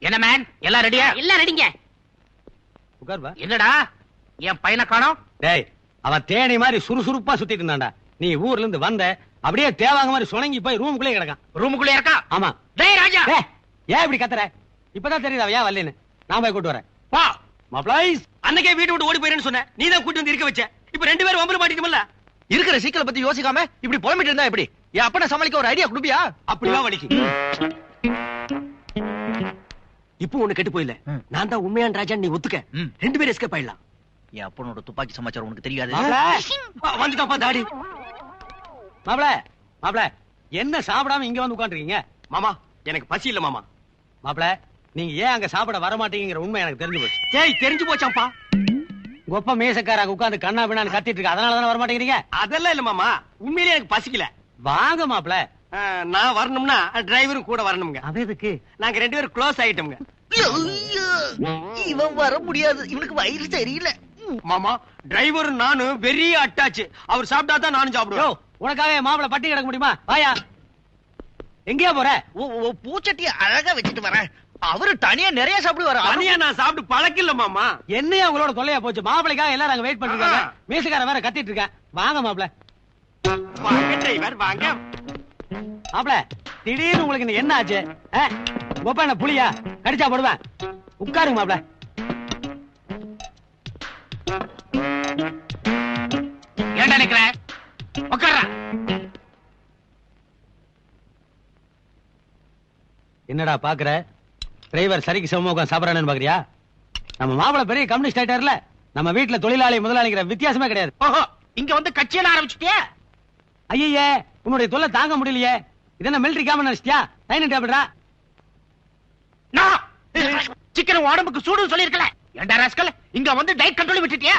என்ன மேன், எல்லாம் ரெடியா? எல்லாம் ரெடிங்க. உட்கார்வா. என்னடா என் பையனை காணோம்? டேய், அவன் தேனி மாதிரி சுறுசுறுப்பா சுத்திட்டு இருந்தான்டா. நீ ஊர்ல இருந்து வந்த அப்படியே தேவாங்க மாதிரி சுணங்கி போய் ரூமுக்குள்ளே கிடக்கான். ரூமுக்குள்ளே இருக்கா? ஆமா. டேய் ராஜா, ஏன் இப்படி கத்துற? இப்பதான் தெரியுதா ஏன் வரலன்னு. நான் போய் கூட்டு வரேன். பா. மாப்ளைஸ், அன்னைக்கே வீட்டு விட்டு ஓடி போயிரேன்னு சொன்னேன். நீ தான் கூட்டி வந்து இருக்க வச்ச. இப்ப ரெண்டு பேரும் வம்பல மாட்டிட்டோம்ல. இருக்கிற சீக்கிரம் பத்தி யோசிக்காம இப்படி புலம்பிட்டு இருந்தா எப்படி? என் அப்பனை சமாளிக்க ஒரு ஐடியா கொடுப்பியா? அப்படிதான் வலிக்கு. இப்போ ஒண்ணு கெட்டு போயில. நான் தான் உண்மையான ராஜா, நீ ஒத்துக்க. ரெண்டு பேரும் எஸ்கேப் ஆயிடலாம். என் அப்பனோட துப்பாக்கி சமாச்சாரம் உனக்கு தெரியாது. வந்துட்டாப்பா தாடி. மாப்ள என்ன சாப்பிடாம இங்க வந்து உட்காந்துருக்கீங்க? மாமா, எனக்கு பசி இல்ல மாமா. மாப்ள, நீங்க ஏன் அங்க சாப்பிட வர மாட்டீங்கிற உண்மை எனக்கு தெரிஞ்சு போச்சு. ஏய், தெரிஞ்சு போச்சாப்பா. கொப்ப மேசக்காரங்க உட்கார்ந்து கண்ணா பின்னான்னு கத்திட்டு இருக்கு. அதனால தானே வர மாட்டேங்கிறீங்க? அதெல்லாம் இல்ல மாமா, உண்மையிலேயே எனக்கு பசிக்கல. வாங்க மாப்ள. நான் வரணும்னா டிரைவரும் கூட வரணுங்க. அது எதுக்கு? நாங்க ரெண்டு பேரும் க்ளோஸ் ஆயிட்டோம்ங்க. இவன் வர முடியாது, இவனுக்கு வயிறு சரியில்லை. மாமா, டிரைவரும் நானும் பெரிய அட்டாச்சு. அவர் சாப்பிட்டா தான் நானும் சாப்பிடுவேன். உனக்காக மாப்பிள பட்டி கிடக்க முடியுமா? வாயா. எங்கயா போற? பூச்சட்டிய அழகா வச்சுட்டு வரேன். அவரு தனியா நிறைய சாப்பிடுவாரு. தனியா நான் சாப்பிட்டு பழக்கில்ல மாமா. என்னையா உங்களோட தொல்லையா போச்சு? மாப்பிளைக்காக எல்லாரும் அங்க வெயிட் பண்ணிருக்காங்க. மேசுக்கார வேற கத்திட்டு இருக்கேன். வாங்க மாப்பிள. வாங்க டிரைவர், வாங்க. மாப்பிள, திடீர்னு உங்களுக்கு என்ன ஆச்சு? கொப்ப என்ன புளியா? கடிச்சா போடுவேன். உட்காருங்க மாப்பிள. ஏன்டா நிக்கிற? உட்கார்றா. என்னடா பாக்குற? டிரைவர் சரிக்கு சமமா உட்கார்ந்து சாப்பிடறானு பாக்குறியா? நம்ம மாப்பிள பெரிய கம்யூனிஸ்ட் ஆயிட்டார்ல. நம்ம வீட்டுல தொழிலாளி முதலாளிங்கிற வித்தியாசமே கிடையாது. ஓஹோ, இங்க வந்து கட்சியெல்லாம் ஆரம்பிச்சுட்டியா? ஐயே, உன்னுடைய தொல்லை தாங்க முடியலையே. இதென்ன மிலிட்டரி கேமன் நினைச்சிட்டியா? டைனிங் டேபிள்ரா. நான் சிக்கன் உடம்புக்கு சூடுன்னு சொல்லிருக்கல. ஏன்டா ராஸ்கல், இங்க வந்து டயட் கண்ட்ரோல் விட்டுட்டியா?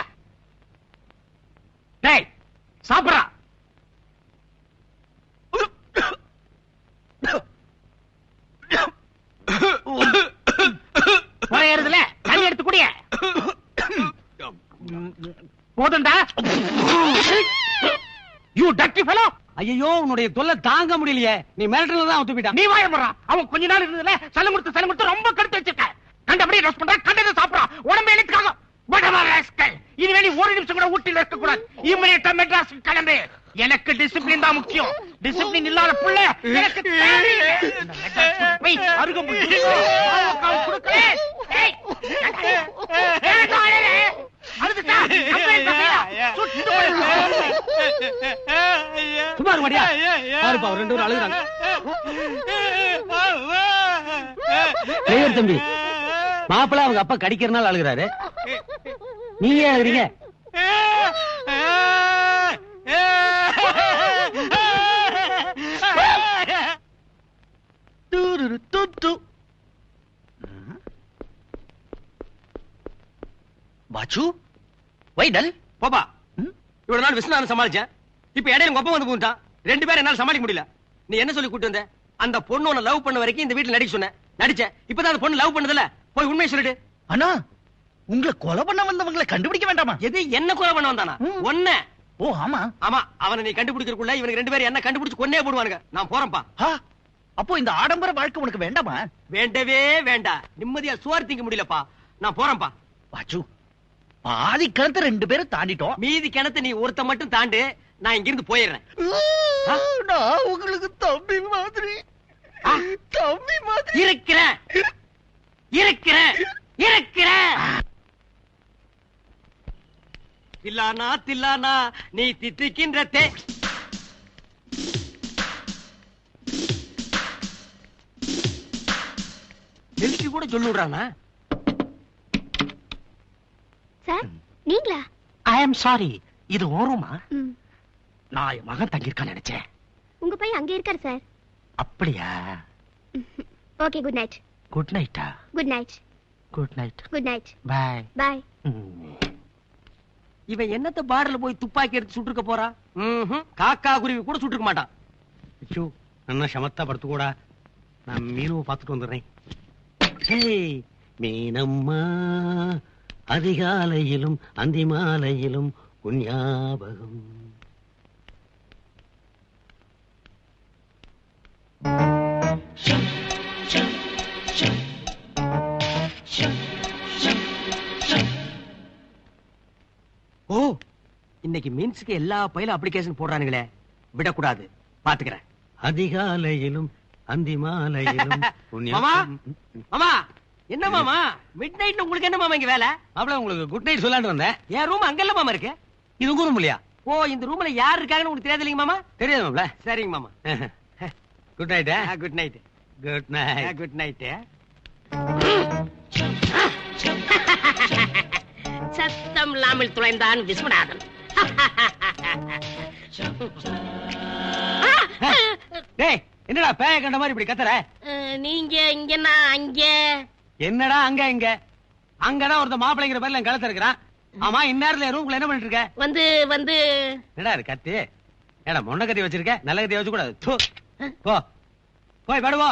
டேய், சாப்பிடுறா. முறையறதுல தண்ணி எடுத்து குடிய. போதும்டா. You dirty fellow. ஐயோ, உன்னுடைய தொல்லை தாங்க முடியலையே. நீ மிலிட்டரில தான் ஒத்துப்பிட்டான். நீ வாய போறா. அவன் கொஞ்ச நாள் இருந்ததுல சல கொடுத்து ரொம்ப கடுத்து வச்சிருக்க. கண்டபடி ரோஸ்ட் பண்றா, கண்டதை சாப்பிடுறா. உடம்பு எழுத்துக்காக இனிமே நீ ஒரு நிமிஷம் கூட ஊட்டில இருக்க கூடாது. இமிடியேட்டா மெட்ராஸ் கிளம்பு. எனக்கு டிசிப்ளின் தான் முக்கியம். டிசிப்ளின் இல்லாத புள்ள எனக்கு தேவையில்லை. போய் அருகம்புல் கொடுக்கல. சும்மா இருக்க மாட்டியா? பாருப்பா, ரெண்டு பேரும் அழுகுறாங்க. டிரைவர் தம்பி, மாப்பிள அவங்க அப்பா கடிக்கிறனால அழுகுறாரு. நீங்க ஏன் அழுகுறீங்க? பாச்சு, வைடல் பாப்பா, இவ்வளவு நாள் விஸ்வநாதன் சமாளிச்சேன். இப்ப இடையில கொப்பம் வந்து போட்டான். ரெண்டு பேரும் என்னால சமாளிக்க முடியல. நீ என்ன சொல்லி கூட்டு வந்த? அந்த பொண்ணு உன்னை லவ் பண்ண வரைக்கும் இந்த வீட்டுல நடிக்க சொன்ன. நடிச்சேன். இப்பதான் அந்த பொண்ணு லவ் பண்ணதுல போய் உண்மையை சொல்லிட்டு. அண்ணா, உங்களை கொலை பண்ண வந்தவங்களை கண்டுபிடிக்க வேண்டாமா? எது என்ன கொலை பண்ண வந்தானா? ஒன்ன. ஓ ஆமா ஆமா, அவனை நீ கண்டுபிடிக்கிறக்குள்ள இவனுக்கு ரெண்டு பேரும் என்ன கண்டுபிடிச்சு கொன்னே போடுவானுங்க. நான் போறேன்பா. அப்போ இந்த ஆடம்பர வாழ்க்கை உனக்கு வேண்டாமா? வேண்டவே வேண்டாம். நிம்மதியா சோறு திங்க முடியலப்பா. நான் போறேன்பா. பாச்சு, பாதி கிணத்தை ரெண்டு பேரும் தாண்டிட்டோம். மீதி கிணத்தை நீ ஒருத்த மட்டும் தாண்டு. நான் இங்கிருந்து போயிடுறேன். நான் உங்களுக்கு தம்பி மாதிரி இருக்கிறேன். தில்லானா தில்லானா நீ தித்திக்கின்ற தே. எழுதி கூட சொல்லுறானா? சார், நீங்களா? ஐ அம் சாரி. இது ஓருமா? நான் என் மகன் தங்கியிருக்கான்னு நினைச்சேன். உங்க பையன் அங்கே இருக்காரு சார். அப்படியா? Okay, good night. குட் நைட்டா? Good night. Good night. Good night. Bye. Bye. இவன் என்னத்த பார்ல போய் துப்பாக்கி எடுத்து சுட்டுக்க போறா? காக்கா குருவி கூட சுட்டுக்க மாட்டான். ஐயோ, நல்லா சமத்தா படுத்து கூடா. நான் மீனுவை பார்த்துட்டு வந்துடுறேன். மீனம்மா, அதிகாலையிலும் அந்தி மாலையிலும் உன் ஞாபகம். ஓ, இன்னைக்கு மீன்ஸ்க்கு எல்லா பையிலும் அப்ளிகேஷன் போடுறானுங்களே, விடக்கூடாது, பாத்துக்கிறேன். அதிகாலையிலும் அந்தி மாலையிலும் மாமா, மாமா, என்ன மாமா மிட் நைட்ல உங்களுக்கு என்ன மாமா இங்க வேலை? மாப்பிள உங்களுக்கு குட் நைட் சொல்லான்னு வந்தேன். என் ரூம் அங்கல்ல மாமா இருக்கு. இது உங்க ரூம் இல்லையா? ஓ, இந்த ரூம்ல யார் இருக்காங்கன்னு உங்களுக்கு தெரியாது இல்லைங்க மாமா? தெரியாது மாப்பிள. சரிங்க மாமா. Good night. Good night. Good night. Good night. சத்தம் இல்லாமல் துளைந்தான் விஸ்வநாதன். டேய், என்னடா பேய கண்ட மாதிரி இப்படி கத்துற? நீங்க இங்க நான் அங்க. என்னடா அங்க இங்க? அங்கதான் ஒருத்த மாப்பிள்ளைங்கிற பேர்ல என் கழுத்து இருக்கிறான். ஆமா, இந்நேரத்துல ரூம்ல என்ன பண்ணிட்டு இருக்க? வந்து வந்து என்னடா இது கத்தி? ஏடா மொன்ன கத்தி வச்சிருக்க? நல்ல கத்தி வச்சு கூடாது. தூ. போ போய் படுவோ.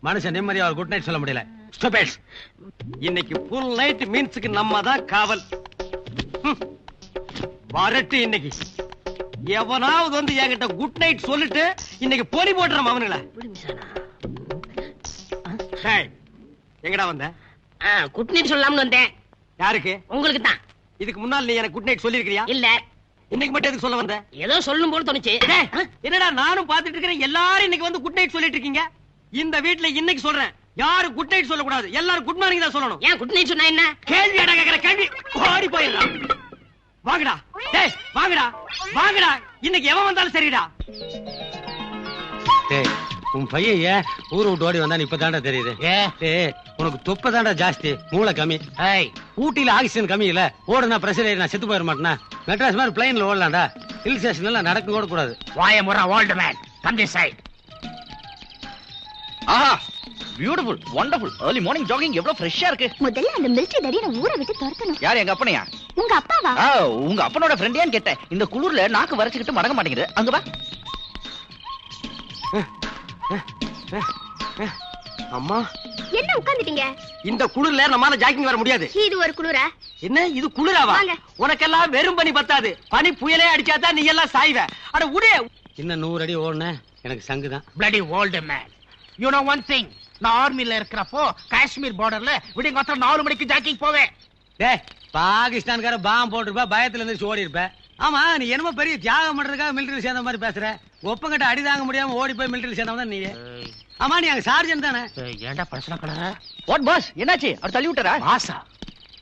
மனுஷன் நிம்மதியா ஒரு குட் நைட் சொல்ல முடியல. ஸ்டூபிட்ஸ். இன்னைக்கு ஃபுல் நைட் மீன்ஸ்க்கு நம்ம தான் காவல். வரட்டு இன்னைக்கு. எவனாவது வந்து என்கிட்ட குட் நைட் சொல்லிட்டு இன்னைக்கு பொறி போட்டுறோம் அவனுங்கள. எங்கடா வந்த? குட் நைட் சொல்லலாம்னு வந்தேன். யாருக்கு? உங்களுக்கு தான். இதுக்கு முன்னால் நீ எனக்கு குட் நைட் சொல்லிருக்கியா? இல்ல, இன்னைக்கு மட்டும் எதுக்கு சொல்ல வந்த? ஏதோ சொல்லணும் போல தோணுச்சு. என்னடா நானும் பாத்துட்டு இருக்கிறேன், எல்லாரும் இன்னைக்கு வந்து குட் நைட் சொல்லிட்டு இருக்கீங்க. இந்த வீட்ல இன்னைக்கு சொல்றேன், யாரும் குட் நைட் சொல்ல கூடாது, எல்லாரும் குட் மார்னிங் தான் சொல்லணும். ஏன் குட் நைட் சொன்னா என்ன? கேள்வி அட கேக்குற கேள்வி ஓடி போயிடுறா. வாங்கடா, டேய் வாங்கடா, வாங்கடா, இன்னைக்கு எவன் வந்தாலும் சரிடா. டேய், உன் பையன் ஏன் ஊரை விட்டு ஓடி வந்தான்னு இப்பதான்டா தெரியுது. டேய், உனக்கு தொப்பை தான்டா ஜாஸ்தி, மூளை கம்மி. ஊட்டியில ஆக்சிஜன் கம்மி இல்ல, ஓடுனா பிரஷர் ஏறி நான் செத்து போயிட மாட்டேனா? மெட்ராஸ் மாதிரி பிளைன்ல ஓடலாம்டா. ஹில் ஸ்டேஷன் எல்லாம் நடக்க ஓட கூடாது. வாயமுறா old man. Come this side. ஆஹா, beautiful, wonderful. early morning jogging எவ்வளவு ஃப்ரெஷ்ஷா இருக்கு. முதல்ல அந்த மிலிட்டரி தடியை ஊரை விட்டு துரத்தணும். யார், எங்க அப்பனையா? உங்க அப்பாவா? உங்க அப்பனோட ஃப்ரெண்டியான்னு கேட்டேன். இந்த குளிர்ல நாக்கு வரைச்சுக்கிட்டு மடங்க மாட்டேங்குது. அங்க வா. அம்மா, என்ன உட்கார்ந்துட்டீங்க? இந்த குளிர்ல நம்மால ஜாக்கிங் வர முடியாது. இது ஒரு குளிரா? என்ன இது குளிராவா? வாங்க. உனக்கெல்லாம் வெறும் பனி பத்தாது, பனி புயலே அடிச்சாதான் நீ எல்லாம் சாய்வ. அட உடே. இன்னும் 100 அடி ஓடுன எனக்கு சங்குதான். bloody old man. You know one thing, நான் ஆர்மில இருக்கிறப்போ காஷ்மீர் பார்டர்ல விடிங்க 4 மணிக்கு ஜாக்கிங் போவேன். டேய், பாகிஸ்தான்கார பாம் போட்டிருப்ப, பயத்துல இருந்து ஓடி இருப்ப. ஆமா, நீ என்னமோ பெரிய தியாகம் பண்றதுக்காக மிலிட்டரி சேர்ந்த மாதிரி பேசுற. ஒப்பங்கிட்ட அடி தாங்க முடியாம ஓடி போய் மிலிட்டரி சேர்ந்தவன் தான் நீ. ஆமா, நீ அங்க சார்ஜன் தானே? ஏன்டா பிரச்சனை கலர? வாட் பாஸ், என்னாச்சு? அவர் தள்ளி விட்டாரா? பாசா?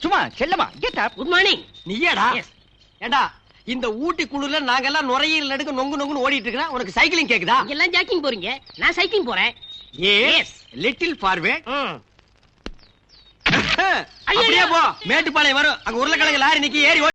சும்மா செல்லமா கெட் அப். Good morning. நீயேடா? ஏண்டா, இந்த ஊட்டி குளிர்ல நாங்கெல்லாம் நுரையீரல் நடுக்கு நொங்கு நொங்குன்னு ஓடிட்டு இருக்கோம். உனக்கு சைக்கிளிங் கேக்குதா? எல்லாம் ஜாக்கிங் போறீங்க, நான் சைக்கிளிங் போறேன். Yes, little forward. அப்படியே போ, மேட்டுப்பாளையம் வரும், அங்க உருளைக்கிழங்கு லாரி நிக்கி ஏறி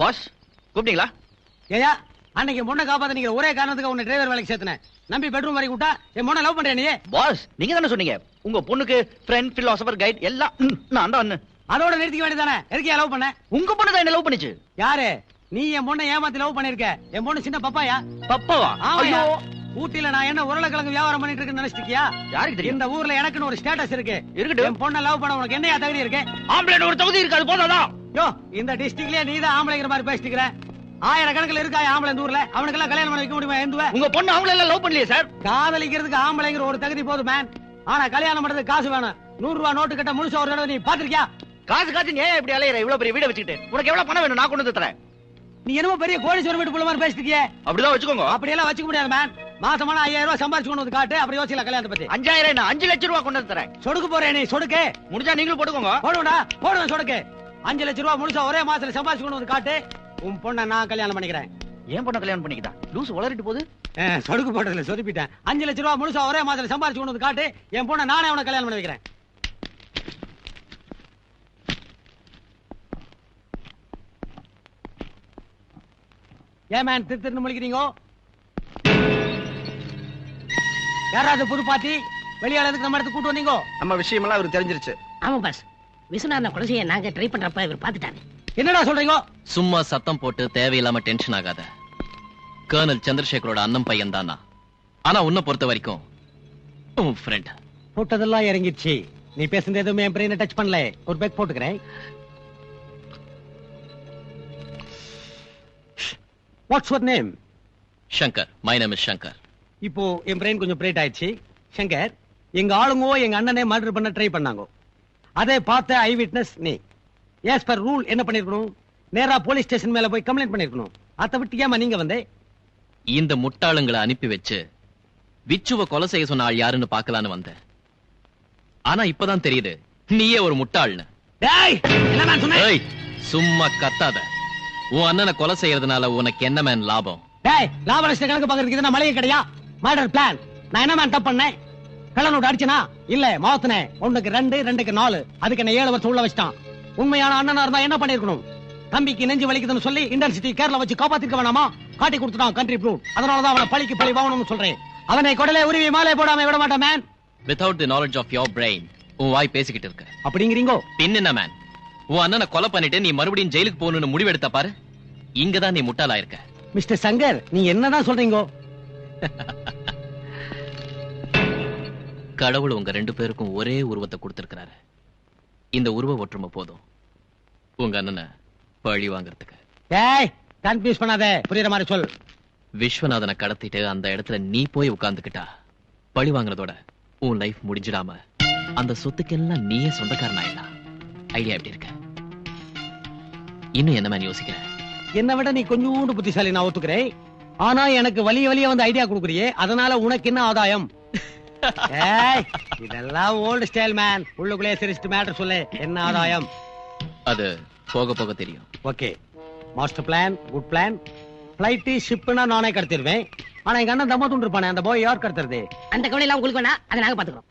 பாஸ் கூப்பிட்டீங்களா? ஏயா அன்னைக்கு பொண்ணை காப்பாத்த நீங்க ஒரே காரணத்துக்கு உன்னை டிரைவர் வேலைக்கு சேர்த்தனேன். நம்பி பெட்ரூம் வரைக்கும் விட்டா என் பொண்ணை லவ் பண்றேன் நீ. பாஸ் நீங்க தானே சொன்னீங்க உங்க பொண்ணுக்கு ஃப்ரெண்ட், பிலாசபர், கைட் எல்லாம் நான் தான். அதோட நிறுத்திக்க வேண்டியதானே. எதுக்கு லவ் பண்ண? உங்க பொண்ணு தான் என்ன லவ் பண்ணிச்சு. யாரு நீ? என் பொண்ணை ஏமாத்தி லவ் பண்ணிருக்க. என் பொண்ணு சின்ன பப்பாயா. பப்பாவா? ஐயோ ஊட்டில நான் என்ன உருளைக்கிழங்கு வியாபாரம் பண்ணிட்டு இருக்கேன்னு நினைச்சிட்டியா? யாருக்கு தெரியும்? இந்த ஊர்ல எனக்குன்னு ஒரு ஸ்டேட்டஸ் இருக்கு. இருக்கட்டும். என் பொண்ணை லவ் பண்ண உனக்கு என்னையா தகுதி இருக்கு? ஆம்பளை ஒரு தகுதி இருக்கு, அது போதாதான்? யோ இந்த டிஸ்ட்ரிக்ட்லயே நீதான் ஆம்பளைங்கிற மாதிரி பேசிட்டு இருக்கிற. ஆயிரக்கணக்கில் இருக்கா ஆம்பளை இந்த ஊர்ல. அவனுக்கெல்லாம் கல்யாணம் பண்ண வைக்க முடியுமா? எந்துவ உங்க பொண்ணு ஆம்பளை எல்லாம் லவ் பண்ணலையே சார். காதலிக்கிறதுக்கு ஆம்பளைங்கிற ஒரு தகுதி போதும் மேன். ஆனா கல்யாணம் பண்றதுக்கு காசு வேணும். 100 ரூபாய் நோட்டு கட்ட முழுசா ஒரு தடவை நீ பாத்திருக்கியா? காசு காசு ஏன் இப்படி அலையற? இவ்வளவு பெரிய வீட வச்சுக்கிட்டு உனக்கு எவ்வளவு பணம் வேணும்? நான் கொண்டு வந்து தரேன். நீ என்னமோ பெரிய கோடீஸ்வரர் வீட்டு புள்ள மாதிரி பேசிட்டு இருக்கியே. அப்படிதான் வச்சுக்கோங்க. அப்படியெல்லாம் வச்சுக்க முடியாது மேன். மாசமான 5000 ரூபாய் சம்பாதிச்சு கொண்டு வந்து காட்டு. அப்புறம் யோசிக்கல கல்யாணத்தை பத்தி. 5000 நான் 5 லட்சம் ரூபாய் கொண்டு வந்து தரேன். சொடுக்கு போறேன் நீ. சொடுக்கு முடிஞ்சா நீங்களும் போட்டுக்கோங்க. போடுவா போடுவேன் சொடுக்கு. 5 லட்சம் ரூபாய் முழுசா ஒரே மாசத்துல சம்பாதிச்சு கொண்டு வந்து காட்டு. உன் பொண்ணை நான் கல்யாணம் பண்ணிக்கிறேன். ஏன் பொண்ணை கல்யாணம் பண்ணிக்கிட்டா? லூசு வளரிட்டு போகுது. சொடுக்கு போட்டதுல சொதுப்பிட்டேன். 5 லட்சம் ரூபாய் முழுசா ஒரே மாசத்துல சம்பாதிச்சு கொண்டு வந்து காட்டு. என் பொண்ணை நானே அவனை கல்யாணம் பண்ணி வைக்கிறேன். ஏன் மேன் திரு முழிக்கிறீங்க? யாராவது புது பாத்தி வெளியாளத்துக்கு நம்ம இடத்துக்கு கூட்டு வந்தீங்க? நம்ம விஷயமெல்லாம் அவருக்கு தெரிஞ்சிருச்சு. ஆமா பாஸ், விஸ்வநாதனை கொலை செய்ய நாங்க ட்ரை பண்றப்ப இவர் பாத்துட்டாரு. என்னடா சொல்றீங்க? சும்மா சத்தம் போட்டு தேவையில்லாம டென்ஷன் ஆகாத. கர்னல் சந்திரசேகரோட அண்ணன் பையன் தானா. ஆனா உன்னை பொறுத்த வரைக்கும் உன் ஃப்ரெண்ட். போட்டதெல்லாம் இறங்கிடுச்சு. நீ பேசுறது எதுவுமே என் பிரெயினை டச் பண்ணல. ஒரு பேக் போட்டுக்கிறேன். What's your name? Shankar. My name is Shankar. இப்போ என் பிரெயின் கொஞ்சம் பிரேட் ஆயிடுச்சு. சங்கர், எங்க ஆளுங்கோ எங்க அண்ணனே மர்டர் பண்ண ட்ரை பண்ணாங்க. அதை பார்த்த ஐ விட்னஸ் நீ. எஸ் பர் ரூல் என்ன பண்ணிருக்கணும்? நேரா போலீஸ் ஸ்டேஷன் மேல போய் கம்ப்ளைண்ட் பண்ணிருக்கணும். அதை விட்டு ஏமா நீங்க வந்தே? இந்த முட்டாளுங்களை அனுப்பி வச்சு விச்சுவ கொலை செய்ய சொன்ன ஆள் யாருன்னு பாக்கலான்னு வந்தேன். ஆனா இப்பதான் தெரியுது நீயே ஒரு முட்டாள்னு. டேய் என்ன மேன் சொன்னே? ஏய் சும்மா கத்தாத. உன் அண்ணனை கொலை செய்யறதுனால உனக்கு என்ன மேன் லாபம்? டேய் லாபரஸ்ட கணக்கு பாக்குறதுக்கு இது மளிகை கடையா? Murder plan. நான் என்ன மேன் தப்பு பண்ணேன்? கள்ள நோட்டு அடிச்சனா? இல்ல மாத்துனே. 1க்கு 2 2க்கு 4. அதுக்கு என்ன 7 வருஷம் உள்ள வச்சிட்டான். உண்மையான அண்ணனா இருந்தா என்ன பண்ணிருக்கணும்? தம்பிக்கு நெஞ்சு வலிக்குதுன்னு சொல்லி இன்டர்சிட்டி கேரளா வச்சு காப்பாத்திருக்க வேணாமா? காட்டி கொடுத்துட்டான் கண்ட்ரி ப்ரூவ். அதனாலதான் அவனை பழிக்கு பழி வாங்கணும்னு சொல்றேன். அவனை கொடலே உருவி மாலை போடாம விட மாட்டேன் man. Without the knowledge of your brain உன் வாய் பேசிக்கிட்டு இருக்க. அப்படிங்கிறீங்க? பின் என்ன மேன்? உன் அண்ணனை கொலை பண்ணிட்டு நீ மறுபடியும் ஜெயிலுக்கு போகணும்னு முடிவெடுத்த பாரு. இங்கதான் நீ முட்டாளா இருக்க. மிஸ்டர் சங்கர், நீங்க என்னதான் சொல்றீங்க? கடவுள் உங்க 2 பேருக்கும் ஒரே உருவத்தை கொடுத்திருக்கிறாரு. இந்த உருவ ஒற்றுமை போதும் உங்க அண்ணனை பழி வாங்கறதுக்கு. டேய் கன்ஃபியூஸ் பண்ணாத. புரியுற மாதிரி சொல். விஸ்வநாதனை கடத்திட்டு அந்த இடத்துல நீ போய் உட்கார்ந்துக்கிட்டா பழி வாங்குறதோட உன் லைஃப் முடிஞ்சிடாம அந்த சொத்துக்கெல்லாம் நீயே சொந்தக்காரன் ஆயிடலாம். ஐடியா எப்படி இருக்க? இன்னும் என்ன மேன் யோசிக்கிற? என்னை விட நீ கொஞ்சோண்டு புத்திசாலி, நான் ஒத்துக்கிறேன். ஆனா எனக்கு வலிய வலிய வந்து ஐடியா கொடுக்குறியே, அதனால உனக்கு என்ன ஆதாயம்? ஏய், இதெல்லாம் ஓல்டு ஸ்டைல் மேன். உள்ளுக்குள்ளே சிரிச்சிட்டு மேட்டர் சொல்லு. என்ன ஆதாயம்? அது போக போக தெரியும். Okay, master plan, good plan. Flight ஷிப்னா நானே கடத்திடுவேன். ஆனா எங்க அண்ணன் தம்ம துண்டு இருப்பானே, அந்த பாய் யார் கடத்துறது? அந்த கவலை எல்லாம் உங்களுக்கு வேணா, அதை நாங்க பாத்துக்கிறோம்.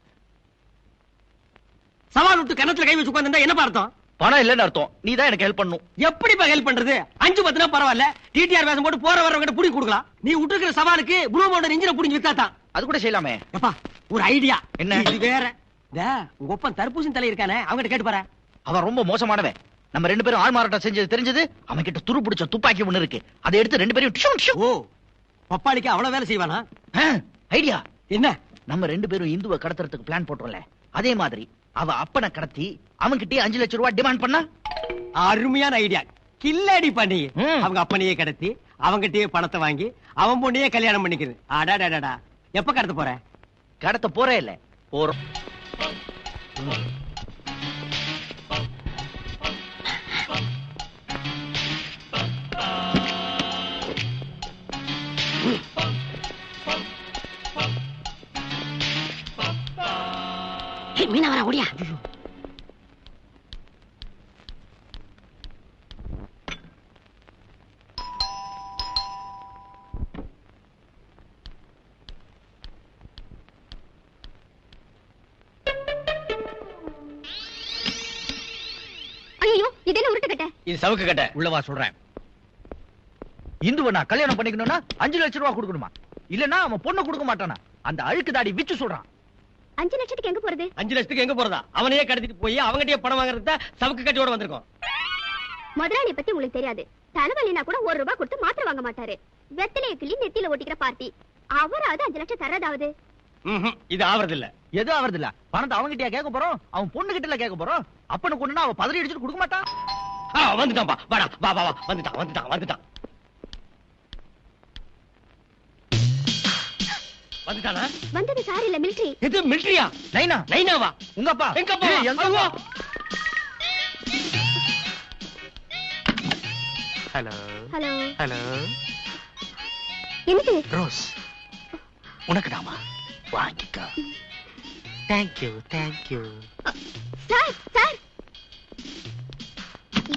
சவால் விட்டு கணத்துல கை வச்சு உட்கார்ந்தா என்ன அர்த்தம்? பணம் இல்லன்னு அர்த்தம். நீ தான் எனக்கு ஹெல்ப் பண்ணும். எப்படிப்பா ஹெல்ப் பண்றது? 5-10 பரவாயில்ல. டிடிஆர் வேஷம் போட்டு போற வரவங்க கிட்ட புடி கொடுக்கலாம். நீ விட்டுக்கிற சவாலுக்கு ப்ளூ மவுண்டன் இன்ஜினை புடிஞ்சு வித்தாதான். அது கூட செய்யலாமே. எப்பா ஒரு ஐடியா. என்ன? இது வேற. உங்க ஒப்பன் தர்பூசணி தலை இருக்கானே, அவங்க கேட்டு பாரு. அவன் ரொம்ப மோசமானவன். நம்ம 2 பேரும் ஆள் மாறாட்டம் செஞ்சது தெரிஞ்சது. அவன் கிட்ட துரு பிடிச்ச துப்பாக்கி ஒண்ணு இருக்கு. அதை எடுத்து 2 பேரும் டிஷும் டிஷும். ஓ, பப்பாளிக்கு அவ்வளவு வேலை செய்வானா? ஐடியா என்ன? நம்ம 2 பேரும் இந்துவை கடத்துறதுக்கு பிளான் போட்டோம்ல, அதே மாதிரி அவ அப்பனை கடத்தி அவன்கிட்டயே 5 லட்சம் ரூபாய் டிமாண்ட் பண்ணா. அருமையான ஐடியா. கில்லடி பண்ணி அவங்க அப்பனையே கடத்தி அவங்கிட்டயே பணத்தை வாங்கி அவன் பொண்ணையே கல்யாணம் பண்ணிக்குது. அடாடாடா, எப்ப கடத்த போற? கடத்த போறே இல்ல, போறோம். மீனா வரா, ஓடியா. ஐயோ, இது என்ன உருட்டு கட்ட? இது சவுக்கு கட்ட. உள்ளவா சொல்றேன். இந்துவை நான் கல்யாணம் பண்ணிக்கணும்னா 5 லட்சம் ரூபாய் கொடுக்கணுமா? இல்லன்னா அவன் பொண்ணு கொடுக்க மாட்டானா? அந்த அழுக்கு தாடி விச்சு சொல்றான். 5 லட்சத்துக்கு எங்க போறது? 5 லட்சத்துக்கு எங்க போறதா? அவனையே கடத்திட்டு போய் அவங்ககிட்டயே பணம் வாங்குறதுக்கு தான் சவுக்கு கட்டியோட வந்திருக்கோம். முதலாளியை பத்தி உங்களுக்கு தெரியாது. தலைவலினா கூட 1 ரூபாய் கொடுத்து மாத்திரை வாங்க மாட்டாரு. வெத்தலையை கிள்ளி நெத்தியில ஒட்டிக்கிற பார்ட்டி. அவராவது 5 லட்சம் தரதாவது? இது ஆவறது இல்ல. எது ஆவறது இல்ல? பணத்தை அவங்கிட்டயா கேட்க போறோம்? அவன் பொண்ணு கிட்ட கேட்க போறோம். அப்பனு கொண்டுனா அவ பதறி அடிச்சுட்டு கொடுக்க மாட்டான். வந்துட்டான்பா. வாடா வா வா வா. வந்துட்டான். வந்துட்டானா? வந்தது சார் இல்ல மிலிட்டரி. இது மிலிட்டரியா? நைனாவா? உங்க அப்பா. எங்க அப்பா? ஏய், எங்க அப்பா? ஹலோ. என்னது? ரோஸ் உனக்கு தாமா, வாங்கிக்கோ. தேங்க்யூ. சார்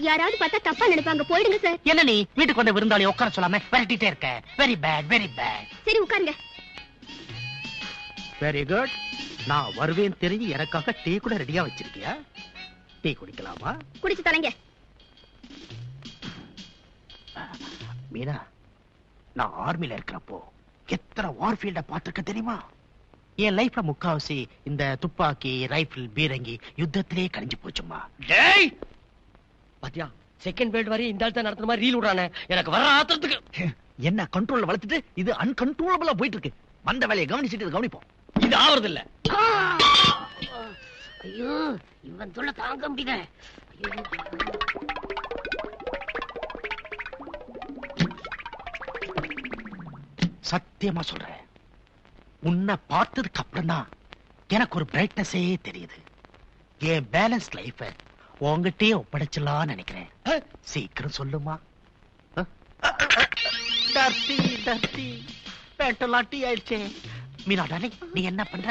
யாராவது பார்த்தா தப்பா நினைப்பாங்க. போயிடுங்க சார். என்ன நீ வீட்டுக்கு வந்த விருந்தாளி உட்கார சொல்லாம விரட்டிட்டே இருக்க? Very bad. சரி உட்காருங்க. Very good. நான் வருவேன் தெரிஞ்சு எனக்காக டீ கூட ரெடியா வச்சிருக்கியா? டீ குடிக்கலாமா? குடிச்சு தலைங்க. மீனா, நான் ஆர்மில இருக்கிறப்போ எத்தனை வார்ஃபீல்ட பார்த்திருக்க தெரியுமா? என் லைஃப்ல முக்காவாசி இந்த துப்பாக்கி, ரைபிள், பீரங்கி யுத்தத்திலே கழிஞ்சு போச்சுமா. டேய் பாத்தியா, செகண்ட் வேர்ல்ட் வரை இந்த ஆள்தான் நடத்துற மாதிரி ரீல் விடுறானே. எனக்கு வர ஆத்திரத்துக்கு என்ன கண்ட்ரோல்ல வளர்த்துட்டு இது அன்கண்ட்ரோலபிளா போயிட்டு இருக்கு. வந்த வேலையை கவனிச்சுட்டு கவனிப்போம். இது ஆவறது இல்ல. ஐயோ இவன் சொல்ல தாங்க முடியல. சத்தியமா சொல்றேன், உன்னை பார்த்ததுக்கு அப்புறம் தான் எனக்கு ஒரு பிரைட்னஸே தெரியுது. என் பேலன்ஸ் லைஃப உங்ககிட்டயே ஒப்படைச்சலாம்னு நினைக்கிறேன். சீக்கிரம் சொல்லுமா. பேண்டெல்லாம் டீ ஆயிடுச்சே. மீனா டார்லிங், நீ என்ன பண்ற?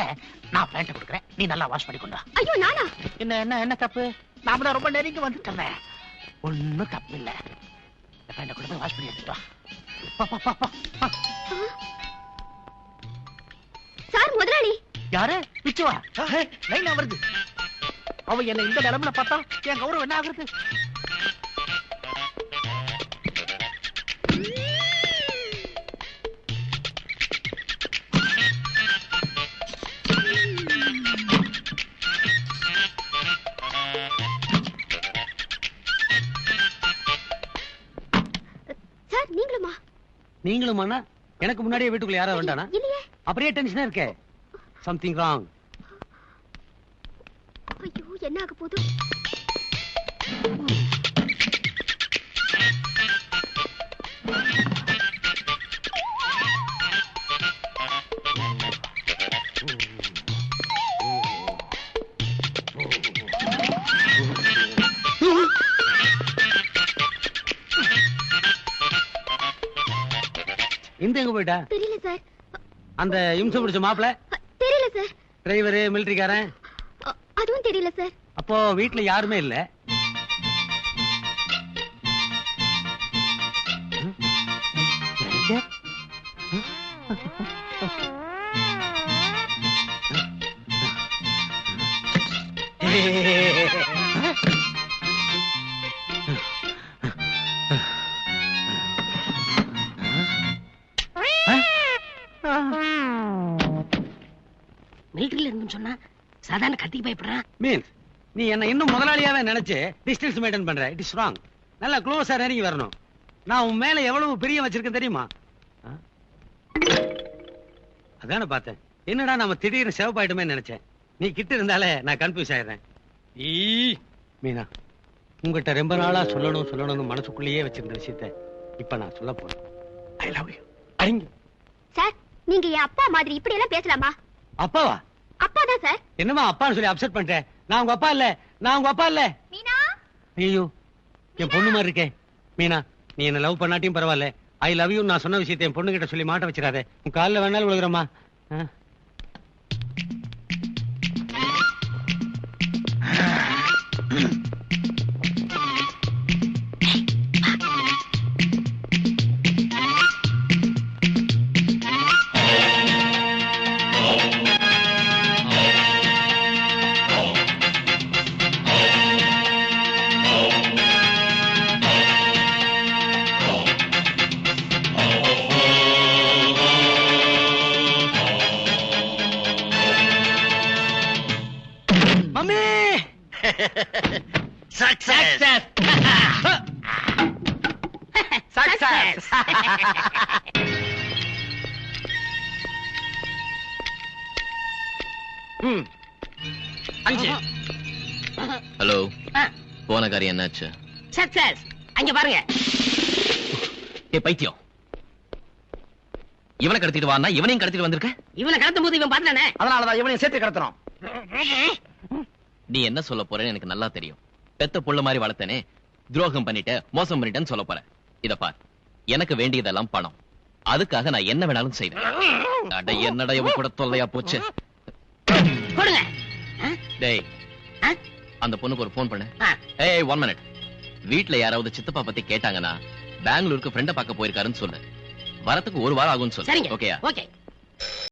நான் பேண்ட் கொடுக்குறேன், நீ நல்லா வாஷ் பண்ணி கொண்டா. ஐயோ நானா? என்ன தப்பு? நாம ரொம்ப நெருங்கி வந்துட்டேன். ஒன்னும் தப்பு இல்ல. பேண்ட கூட போய் வாஷ் பண்ணி எடுத்துட்டு வா. சார் முதலாளி. யாரு? பிச்சுவா? லைனா வருது. அவ என்ன இந்த நிலைமையில பார்த்தா என் கௌரவம் என்ன ஆகுறது? சார் நீங்களுமா? நீங்களுமாண்ணா? எனக்கு முன்னாடியே வீட்டுக்குள்ள யாரா வேண்டானா? இல்லையே. அப்படியே டென்ஷனா இருக்கே. Something wrong. ஐயோ என்ன ஆக போகுது? இந்த எங்க போயிட்டா? தெரியல சார். அந்த இம்சம் பிடிச்ச மாப்பிள? தெரியல சார். டிரைவர், மிலிட்டரிக்காரன்? அதுவும் தெரியல சார். அப்போ வீட்டுல யாருமே இல்ல? மிலிட்டரியில இருந்து சொன்னா சாதாரண கத்திக்கு பயப்படுறான். மீன்ஸ் நீ என்ன இன்னும் முதலாளியாவே நினைச்சு டிஸ்டன்ஸ் மெயின்டைன் பண்ற. It is wrong. நல்லா க்ளோஸா நெருங்கி வரணும். நான் உன் மேல எவ்வளவு பிரியம் வச்சிருக்கேன் தெரியுமா? அதான பார்த்தேன். என்னடா நம்ம திடீர்னு சிவப்பாயிட்டுமே நினைச்சேன். நீ கிட்ட இருந்தாலே நான் கன்ஃபியூஸ் ஆயிடுறேன். மீனா, உங்ககிட்ட ரொம்ப நாளா சொல்லணும்னு மனசுக்குள்ளேயே வச்சிருந்த விஷயத்த இப்ப நான் சொல்ல போறேன். I love you. அறிங்க சார் நீங்க என் அப்பா மாதிரி இப்படி எல்லாம் பேசலாமா? அப்பாவா? அப்பாதான் சார். என்னமா அப்பான்னு சொல்லி அப்செட் பண்றேன்? நான் உங்க அப்பா இல்ல. மீனா. ஐயோ, என் பொண்ணு மாதிரி இருக்கே. மீனா, நீ என்ன லவ் பண்ணாட்டியும் பரவாயில்ல. ஐ லவ் யூ நான் சொன்ன விஷயத்தை என் பொண்ணு கிட்ட சொல்லி மாட்ட வச்சிடாதே. உன் காலில் வேணாலும் விழுகிறமா. மம்மி சக்சஸ் சக்சஸ் அஞ்சு. ஹலோ போன காரியம் என்னாச்சு? சக்சஸ். அங்க பாருங்க. ஏ பைத்தியம், இவனை கடத்திட்டு வானா இவனையும் கடத்திட்டு வந்திருக்க. இவனை கடத்தும் போது இவன் பார்த்தானே. அதனாலதான் இவனையும் சேர்த்து கடத்துறோம். நீ என்ன சொல்ல போறேன்னு எனக்கு நல்லா தெரியும். பெத்த புள்ள மாதிரி வளர்த்தனே, துரோகம் பண்ணிட்ட, மோசம் பண்ணிட்டேன்னு சொல்ல போற. இத பார், எனக்கு வேண்டியதெல்லாம் பணம். அதுக்காக நான் என்ன வேணாலும் செய்வேன். அட என்னடா இவன் கூட தொல்லையா போச்சு. கொடுங்க. டேய், ஆ? அந்த பொண்ணுக்கு ஒரு போன் பண்ணு. ஆ. ஏய் 1 minute. வீட்ல யாராவது சித்தப்பா பத்தி கேட்டாங்கன்னா பெங்களூருக்கு ஃப்ரெண்ட பார்க்க போயிருக்காருன்னு சொல்லு. வரத்துக்கு 1 வாரம் ஆகும்னு சொல்லு. சரிங்க. ஓகேயா? ஓகே.